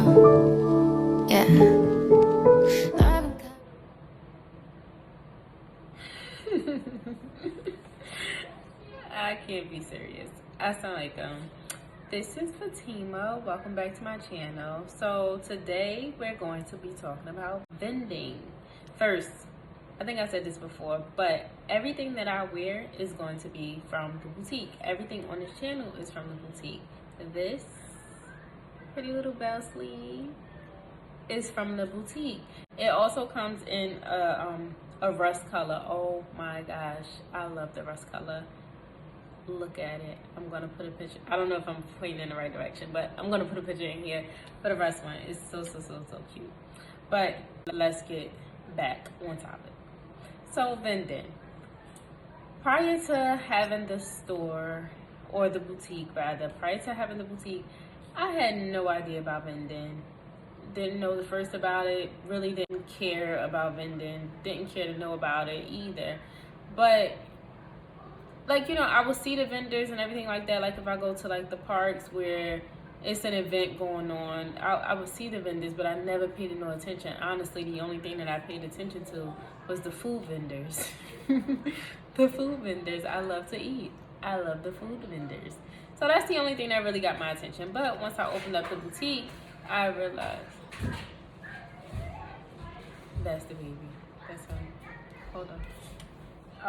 Yeah. I can't be serious. I sound like this is Fatima. Welcome back to my channel. So today we're going to be talking about vending. First, I think I said this before, but everything that I wear is going to be from the boutique. Everything on this channel is from the boutique. This pretty little bell sleeve is from the boutique. It also comes in a rust color. Oh my gosh, I love the rust color. Look at it. I'm gonna put a picture. I don't know if I'm pointing in the right direction, but I'm gonna put a picture in here for the rest one. It's so cute. But let's get back on topic. So vending. Prior to having the store, or the boutique rather, prior to having the boutique, I had no idea about vending. Didn't know the first about it, really didn't care about vending, didn't care to know about it either. But like, you know, I would see the vendors and everything like that. Like if I go to like the parks where it's an event going on, I would see the vendors, but I never paid no attention. Honestly, the only thing that I paid attention to was the food vendors. The food vendors. I love to eat. I love the food vendors. So that's the only thing that really got my attention. But once I opened up the boutique, I realized that's the baby. That's him. Hold on.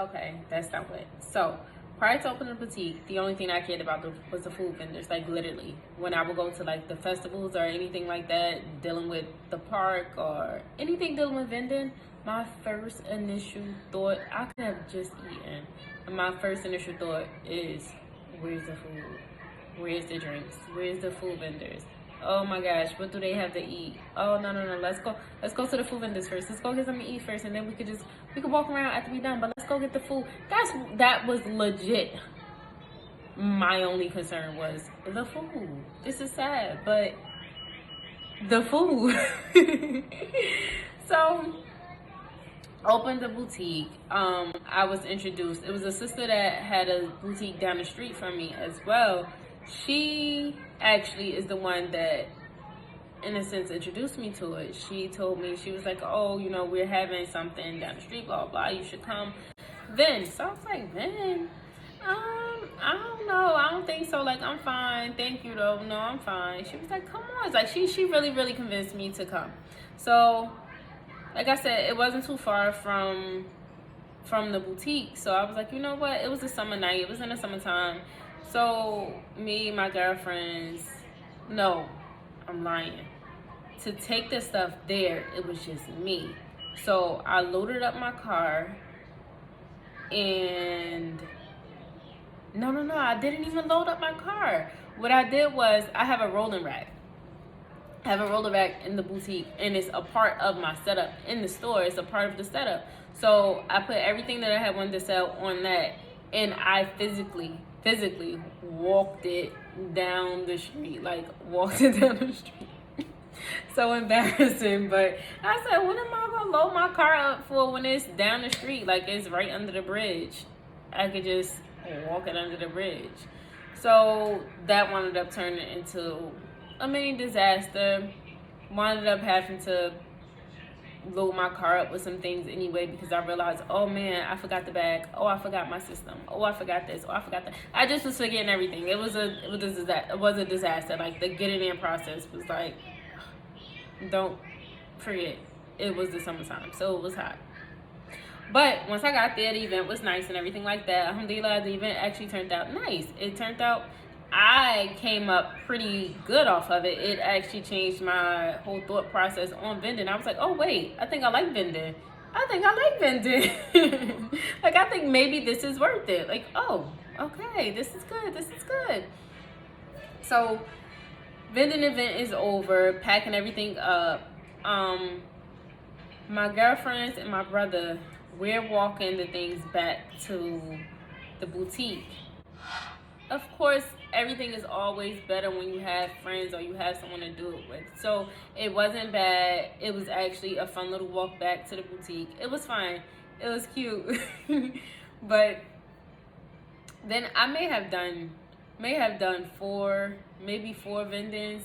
Okay, that's not what. So prior to opening the boutique, the only thing I cared about was the food vendors. Like literally, when I would go to like the festivals or anything like that, dealing with the park or anything dealing with vending, my first initial thought, I could have just eaten. And my first initial thought is, where's the food? Where's the drinks? Where's the food vendors? Oh my gosh, what do they have to eat? Oh no, let's go to the food vendors first. Let's go get something to eat first, and then we could walk around after we done, but let's go get the food. That was legit. My only concern was the food. This is sad, but the food. So opened the boutique. I was introduced. It was a sister that had a boutique down the street from me as well. She actually is the one that, in a sense, introduced me to it. She told me, she was like, oh, you know, we're having something down the street, blah, blah, you should come. Then, so I was like, then, I don't know, I don't think so, like, I'm fine, thank you, though, no, I'm fine. She was like, come on, it's like, she really convinced me to come. So, like I said, it wasn't too far from the boutique, so I was like, you know what, it was a summer night, it was in the summertime. So me, my girlfriends, no, I'm lying. To take the stuff there, it was just me. So I loaded up my car and no, I didn't even load up my car. What I did was I have a rolling rack. I have a roller rack in the boutique, and it's a part of my setup in the store. It's a part of the setup. So I put everything that I had wanted to sell on that, and I physically walked it down the street. So embarrassing, but I said, what am I gonna load my car up for when it's down the street? Like, it's right under the bridge. I could just walk it under the bridge. So that wound up turning into a mini disaster. Wound up having to load my car up with some things anyway, because I realized, oh man, I forgot the bag. Oh, I forgot my system. Oh, I forgot this. Oh, I forgot that. I just was forgetting everything. It was a disaster. Like, the getting in process was like, don't forget, it was the summertime, so it was hot. But once I got there, the event was nice and everything like that. Alhamdulillah, the event actually turned out nice. It turned out I came up pretty good off of it. It actually changed my whole thought process on vending. I was like, oh wait, I think I like vending. Like, I think maybe this is worth it. Like, oh, okay, this is good. So vending event is over, packing everything up. My girlfriends and my brother, we're walking the things back to the boutique. Of course, everything is always better when you have friends or you have someone to do it with. So it wasn't bad. It was actually a fun little walk back to the boutique. It was fine. It was cute. But then I may have done maybe four vendings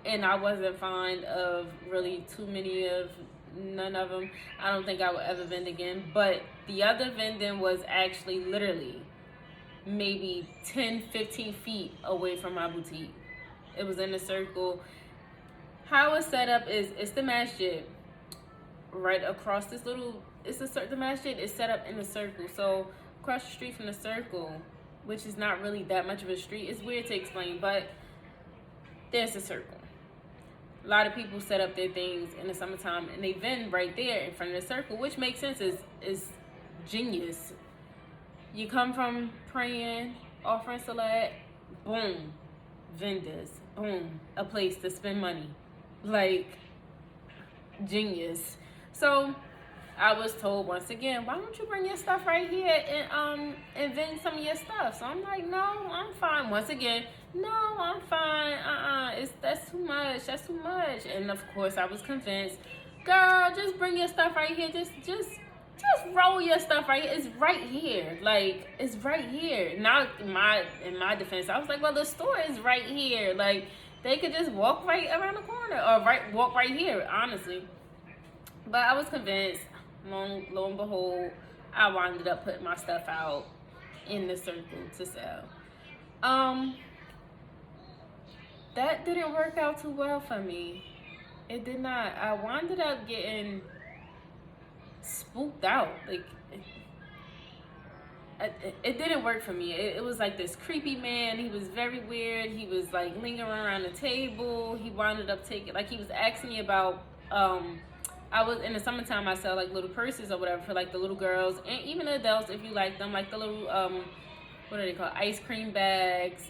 and I wasn't fond of really too many of none of them. I don't think I would ever vend again. But the other vending was actually literally maybe 10-15 feet away from my boutique. It was in a circle. How it's set up is it's the masjid right across this little, the masjid is set up in a circle. So across the street from the circle, which is not really that much of a street, it's weird to explain, but there's a circle. A lot of people set up their things in the summertime and they vend right there in front of the circle, which makes sense, is genius. You come from praying, offering salat, boom, vendors, boom, a place to spend money. Like, genius. So I was told once again, why don't you bring your stuff right here and vend some of your stuff? So I'm like, no, I'm fine. Once again, no, I'm fine. That's too much. That's too much. And of course, I was convinced, girl, just bring your stuff right here. Just roll your stuff right here. It's right here. Like, it's right here. Now, in my defense, I was like, well, the store is right here. Like, they could just walk right around the corner or walk right here, honestly. But I was convinced. Lo and behold, I wound up putting my stuff out in the circle to sell. That didn't work out too well for me. It did not. I wound up getting spooked out. Like, it didn't work for me. It was like this creepy man. He was very weird. He was like lingering around the table. He wound up taking, like, he was asking me about, I was in the summertime, I sell like little purses or whatever for like the little girls and even the adults if you like them, like the little what are they called, ice cream bags,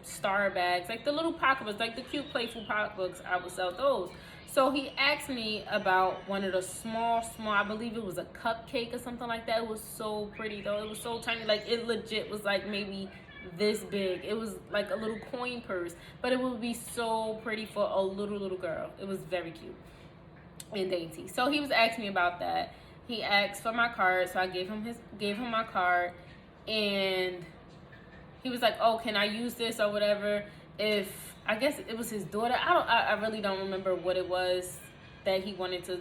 star bags, like the little pocketbooks, like the cute playful pocketbooks. I would sell those. So he asked me about one of the small, I believe it was a cupcake or something like that. It was so pretty though. It was so tiny, like it legit was like maybe this big. It was like a little coin purse, but it would be so pretty for a little girl. It was very cute and dainty. So he was asking me about that. He asked for my card, so I gave him my card, and he was like, "Oh, can I use this or whatever?" If I guess it was his daughter. I really don't remember what it was that he wanted to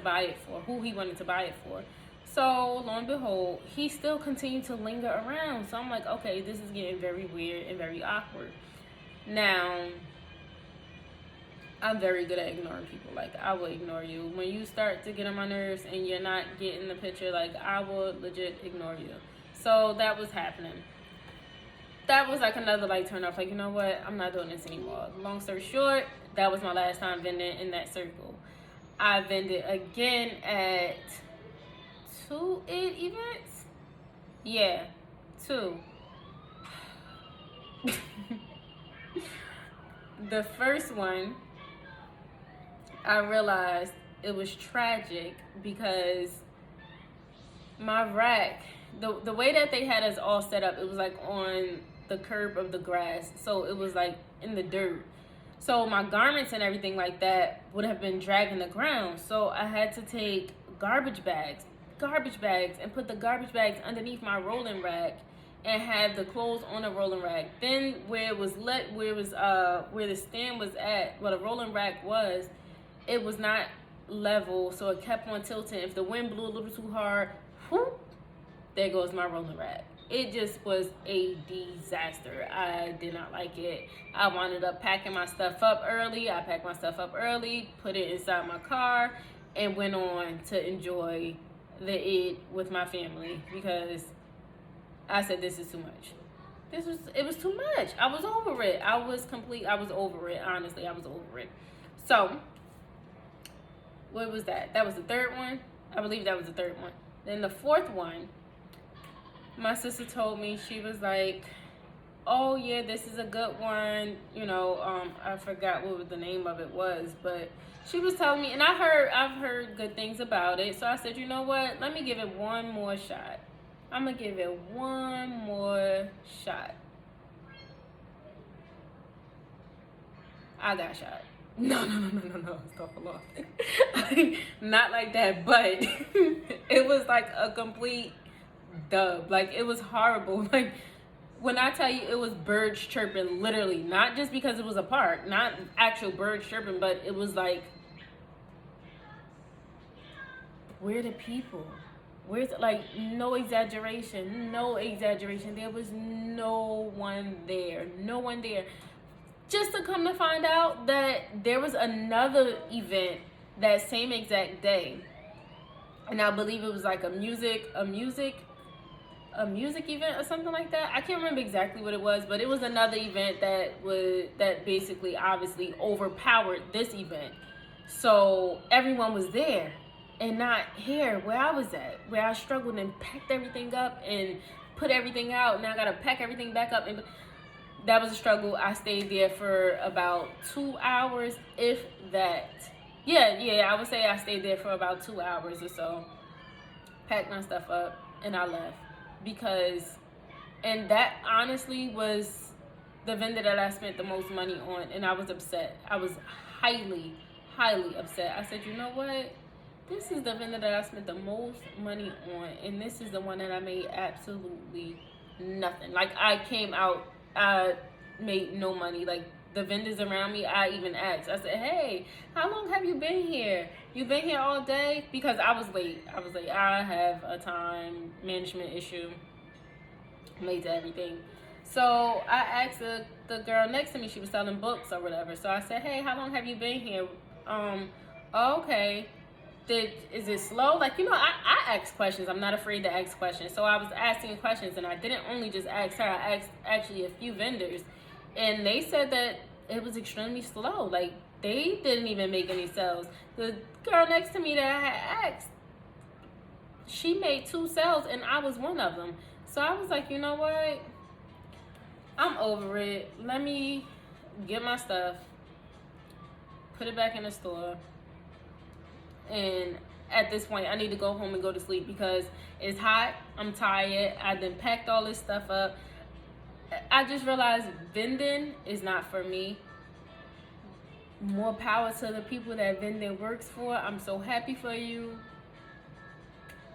buy it for. Who he wanted to buy it for. So lo and behold, he still continued to linger around. So I'm like, okay, this is getting very weird and very awkward. Now, I'm very good at ignoring people. Like, I will ignore you. When you start to get on my nerves and you're not getting the picture, like, I will legit ignore you. So that was happening. That was like another like turn off. Like, you know what? I'm not doing this anymore. Long story short, that was my last time vending in that circle. I vended again at 2 events. Yeah, 2. The first one, I realized it was tragic because my rack, the way that they had us all set up, it was like on the curb of the grass. So it was like in the dirt. So my garments and everything like that would have been dragging the ground. So I had to take garbage bags and put the garbage bags underneath my rolling rack and have the clothes on the rolling rack. Then where the stand was at, where the rolling rack was, it was not level, so it kept on tilting. If the wind blew a little too hard, whoop, there goes my rolling rack. It just was a disaster. I did not like it. I wound up packing my stuff up early. I packed my stuff up early, put it inside my car, and went on to enjoy the Eid with my family because I said, this is too much. It was too much. I was over it. I was over it. Honestly, I was over it. So, what was that? That was the third one. I believe that was the third one. Then the fourth one, my sister told me, she was like, oh yeah, this is a good one. You know, I forgot what the name of it was, but she was telling me, and I've heard good things about it. So I said, you know what? Let me give it one more shot. I'm going to give it one more shot. I got shot. No. Stop a lot. Not like that, but it was like a complete dub. Like, it was horrible. Like, When I tell you it was birds chirping, literally, not just because it was a park, not actual birds chirping, but it was like, where are the people? Where's, like, no exaggeration, there was no one there, just to come to find out that there was another event that same exact day, and I believe it was like a music event or something like that. I can't remember exactly what it was, but it was another event that basically obviously overpowered this event. So everyone was there and not here where I was at, where I struggled and packed everything up and put everything out. Now I gotta pack everything back up, and that was a struggle. I stayed there for about 2 hours, if that. Yeah, I would say I stayed there for about 2 hours or so. Packed my stuff up and I left. And that honestly was the vendor that I spent the most money on, and I was upset. I was highly upset. I said, you know what? This is the vendor that I spent the most money on, and this is the one that I made absolutely nothing. Like, I came out, I made no money. Like, the vendors around me, I even asked. I said, hey, how long have you been here? You been here all day? Because I was late. I have a time management issue. Late to everything. So I asked the girl next to me, she was selling books or whatever. So I said, hey, how long have you been here? Okay. Is it slow? Like, I ask questions. I'm not afraid to ask questions. So I was asking questions, and I didn't only just ask her. I asked actually a few vendors, and they said that it was extremely slow. Like, they didn't even make any sales. The girl next to me that I had asked, she made 2 sales, and I was one of them. So I was like, you know what? I'm over it. Let me get my stuff, put it back in the store. And at this point, I need to go home and go to sleep because it's hot. I'm tired. I done packed all this stuff up. I just realized vending is not for me. More power to the people that vending works for. I'm so happy for you.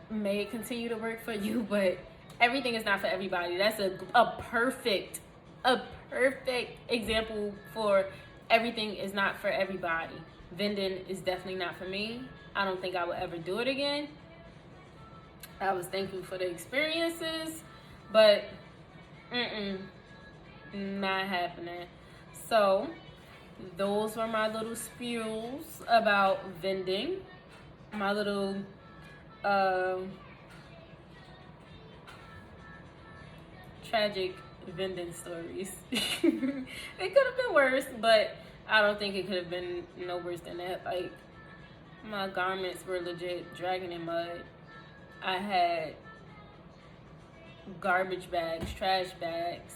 May it continue to work for you, but everything is not for everybody. That's a perfect example for everything is not for everybody. Vending is definitely not for me. I don't think I would ever do it again. I was thankful for the experiences, but not happening. So those were my little spews about vending. My little tragic vending stories. It could have been worse, but I don't think it could have been no worse than that. Like, my garments were legit dragging in mud. I had garbage bags, trash bags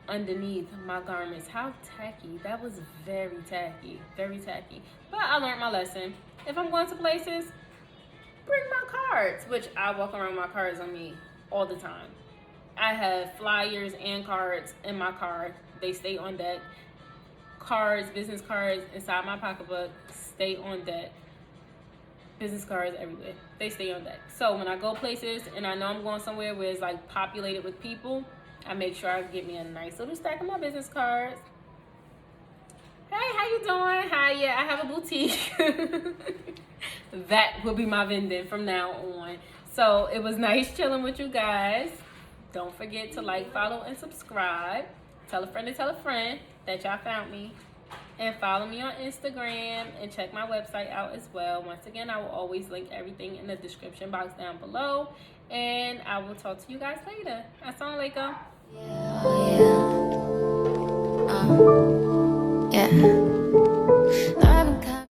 underneath my garments. How tacky. That was very tacky. But I learned my lesson. If I'm going to places, bring my cards, which I walk around with my cards on me all the time. I have flyers and cards in my car. They stay on deck. Cards, business cards inside my pocketbook stay on deck. Business cards everywhere. They stay on deck. So when I go places and I know I'm going somewhere where it's like populated with people, I make sure I get me a nice little stack of my business cards. Hey, how you doing? Hi, yeah, I have a boutique. That will be my vending from now on. So it was nice chilling with you guys. Don't forget to like, follow, and subscribe. Tell a friend to tell a friend that y'all found me. And follow me on Instagram and check my website out as well. Once again, I will always link everything in the description box down below. And I will talk to you guys later. Assalamualaikum. Yeah.